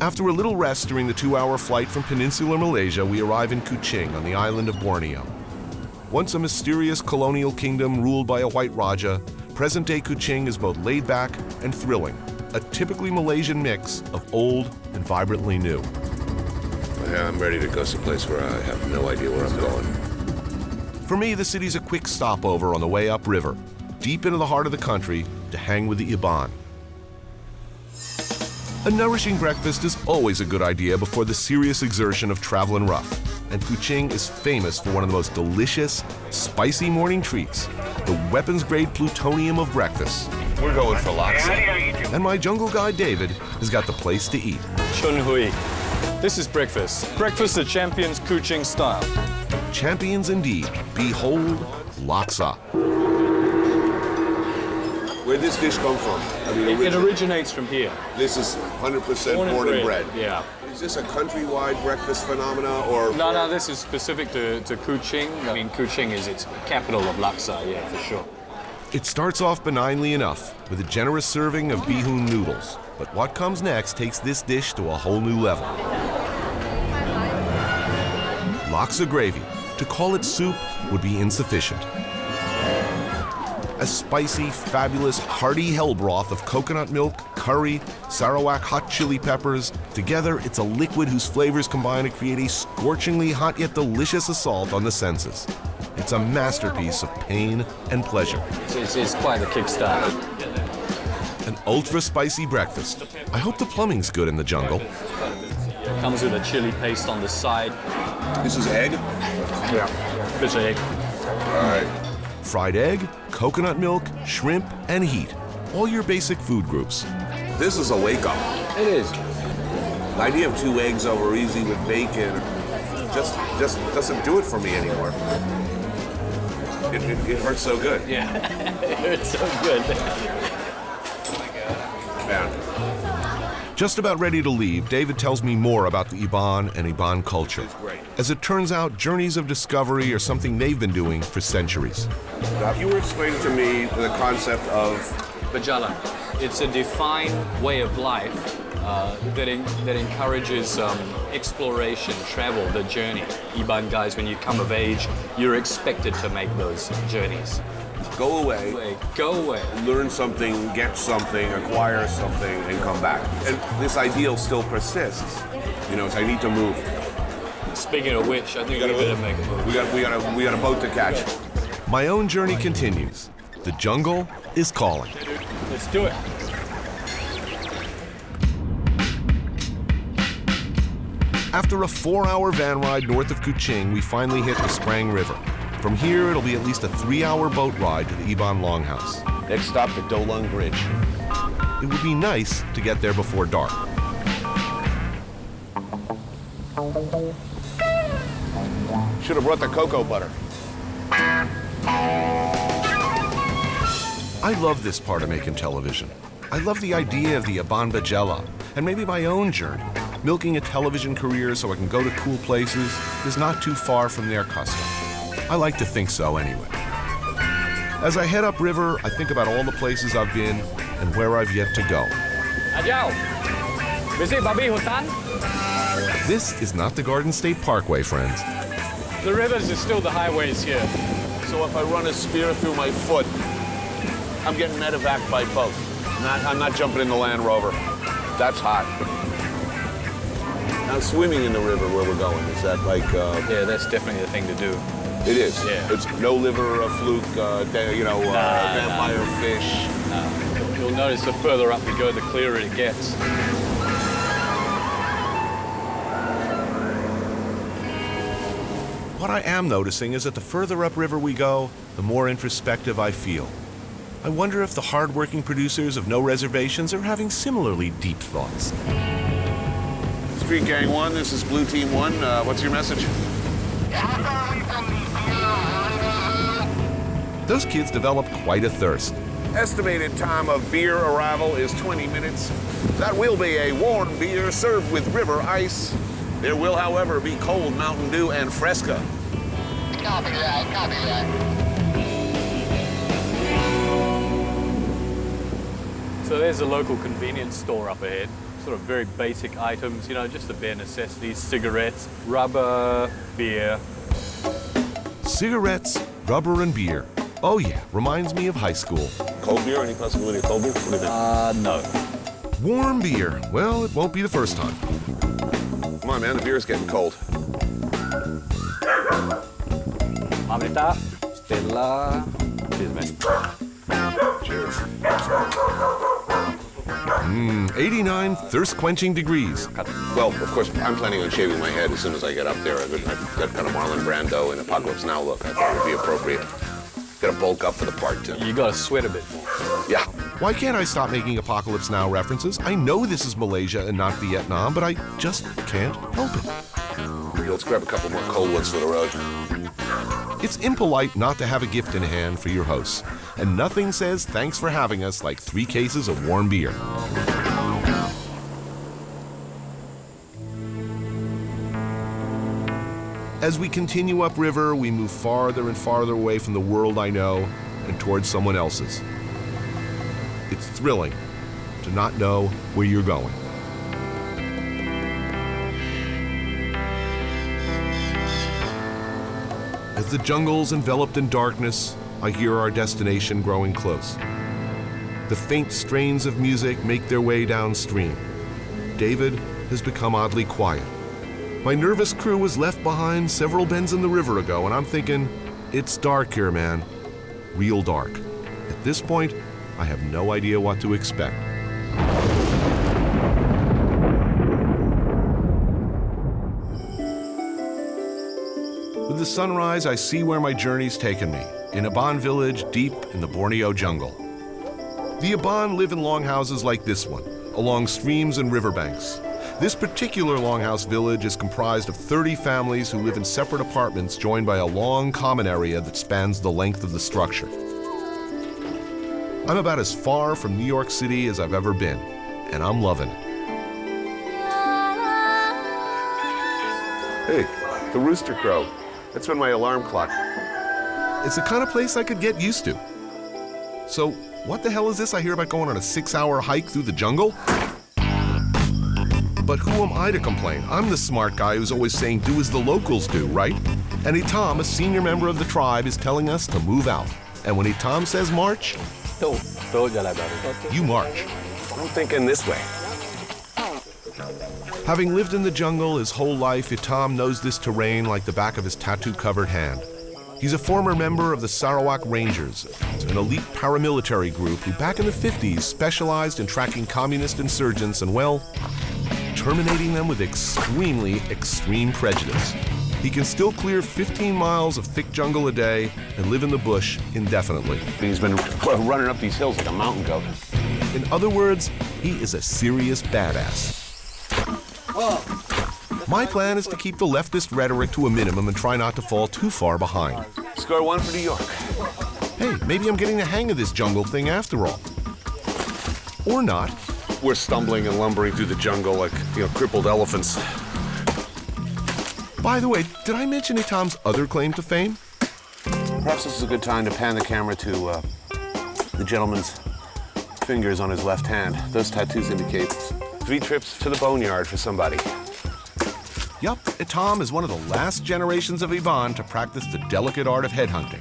After a little rest during the 2-hour flight from peninsular Malaysia, we arrive in Kuching on the island of Borneo. Once a mysterious colonial kingdom ruled by a white Raja, present-day Kuching is both laid-back and thrilling, a typically Malaysian mix of old and vibrantly new. Yeah, I'm ready to go someplace where I have no idea where I'm going. For me, the city's a quick stopover on the way upriver, deep into the heart of the country, to hang with the Iban. A nourishing breakfast is always a good idea before the serious exertion of traveling rough, and Kuching is famous for one of the most delicious, spicy morning treats, the weapons-grade plutonium of breakfast. We're going for laksa. And my jungle guide, David, has got the place to eat. Chun hui. This is breakfast. Breakfast the champions Kuching-style. Champions indeed. Behold, laksa. Where'd this dish come from? I mean, It originates from here. This is 100% born and bred. Yeah. Is this a countrywide breakfast phenomena, or? No, this is specific to Kuching. I mean, Kuching is its capital of laksa, yeah, for sure. It starts off benignly enough, with a generous serving of bihun noodles. But what comes next takes this dish to a whole new level. Laksa gravy. To call it soup would be insufficient. A spicy, fabulous, hearty hell broth of coconut milk, curry, Sarawak hot chili peppers. Together, it's a liquid whose flavors combine to create a scorchingly hot yet delicious assault on the senses. It's a masterpiece of pain and pleasure. It's quite a kickstart. An ultra-spicy breakfast. I hope the plumbing's good in the jungle. It comes with a chili paste on the side. This is egg? Yeah. Fish egg. All right. Fried egg, coconut milk, shrimp, and heat. All your basic food groups. This is a wake-up. It is. The idea of 2 eggs over easy with bacon just doesn't do it for me anymore. It hurts so good. Yeah, it hurts so good. Man. Just about ready to leave, David tells me more about the Iban and Iban culture. As it turns out, journeys of discovery are something they've been doing for centuries. Now, if you were explaining to me the concept of Bajala. It's a defined way of life that encourages exploration, travel, the journey. Iban guys, when you come of age, you're expected to make those journeys. go away, learn something, get something, acquire something, and come back. And this ideal still persists. You know, so I need to move. Speaking of which, I think we better make a move. We got a boat to catch. My own journey continues. The jungle is calling. Let's do it. After a 4-hour van ride north of Kuching, we finally hit the Sprang River. From here, it'll be at least a 3-hour boat ride to the Iban Longhouse. Next stop, the Dolung Bridge. It would be nice to get there before dark. Should have brought the cocoa butter. I love this part of making television. I love the idea of the Iban Bajela, and maybe my own journey. Milking a television career so I can go to cool places is not too far from their custom. I like to think so anyway. As I head upriver, I think about all the places I've been and where I've yet to go. Ajao, visit Babi Hutan. This is not the Garden State Parkway, friends. The rivers are still the highways here. So if I run a spear through my foot, I'm getting medevaced by boat. I'm not jumping in the Land Rover. That's hot. Now, swimming in the river where we're going, is that like... Yeah, that's definitely the thing to do. It is? Yeah. It's no liver, a fluke, vampire fish. You'll notice the further up we go, the clearer it gets. What I am noticing is that the further upriver we go, the more introspective I feel. I wonder if the hard-working producers of No Reservations are having similarly deep thoughts. Street Gang 1, this is Blue Team 1. What's your message? Those kids develop quite a thirst. Estimated time of beer arrival is 20 minutes. That will be a warm beer served with river ice. There will, however, be cold Mountain Dew and Fresca. Copy that, copy that. So there's a local convenience store up ahead. Sort of very basic items, you know, just the bare necessities, cigarettes, rubber, beer. Cigarettes, rubber, and beer. Oh yeah, reminds me of high school. Cold beer? Any possibility of cold beer? What do you think? No. Warm beer. Well, it won't be the first time. Come on, man, the beer's getting cold. Margarita, Stella. Cheers, man. Cheers. 89 thirst-quenching degrees. Well, of course, I'm planning on shaving my head as soon as I get up there. I've got kind of Marlon Brando and Apocalypse Now look. I thought it would be appropriate. Got to bulk up for the part, too. You gotta sweat a bit more. Yeah. Why can't I stop making Apocalypse Now references? I know this is Malaysia and not Vietnam, but I just can't help it. Let's grab a couple more cold ones for the road. It's impolite not to have a gift in hand for your hosts, and nothing says thanks for having us like 3 cases of warm beer. As we continue upriver, we move farther and farther away from the world I know and towards someone else's. It's thrilling to not know where you're going. As the jungle's enveloped in darkness, I hear our destination growing close. The faint strains of music make their way downstream. David has become oddly quiet. My nervous crew was left behind several bends in the river ago, and I'm thinking, it's dark here, man. Real dark. At this point, I have no idea what to expect. With the sunrise, I see where my journey's taken me, in Iban village deep in the Borneo jungle. The Iban live in longhouses like this one, along streams and riverbanks. This particular longhouse village is comprised of 30 families who live in separate apartments joined by a long common area that spans the length of the structure. I'm about as far from New York City as I've ever been, and I'm loving it. Hey, the rooster crow. That's been my alarm clock. It's the kind of place I could get used to. So, what the hell is this I hear about going on a 6-hour hike through the jungle? But who am I to complain? I'm the smart guy who's always saying do as the locals do, right? And Itam, a senior member of the tribe, is telling us to move out. And when Itam says march, you march. I'm thinking this way. Having lived in the jungle his whole life, Itam knows this terrain like the back of his tattoo-covered hand. He's a former member of the Sarawak Rangers, an elite paramilitary group who back in the 50s specialized in tracking communist insurgents and, well, terminating them with extremely extreme prejudice. He can still clear 15 miles of thick jungle a day and live in the bush indefinitely. He's been running up these hills like a mountain goat. In other words, he is a serious badass. My plan is to keep the leftist rhetoric to a minimum and try not to fall too far behind. Score 1 for New York. Hey, maybe I'm getting the hang of this jungle thing after all. Or not. We're stumbling and lumbering through the jungle like, crippled elephants. By the way, did I mention Itam's other claim to fame? Perhaps this is a good time to pan the camera to the gentleman's fingers on his left hand. Those tattoos indicate 3 trips to the boneyard for somebody. Yup, Itam is one of the last generations of Iban to practice the delicate art of headhunting.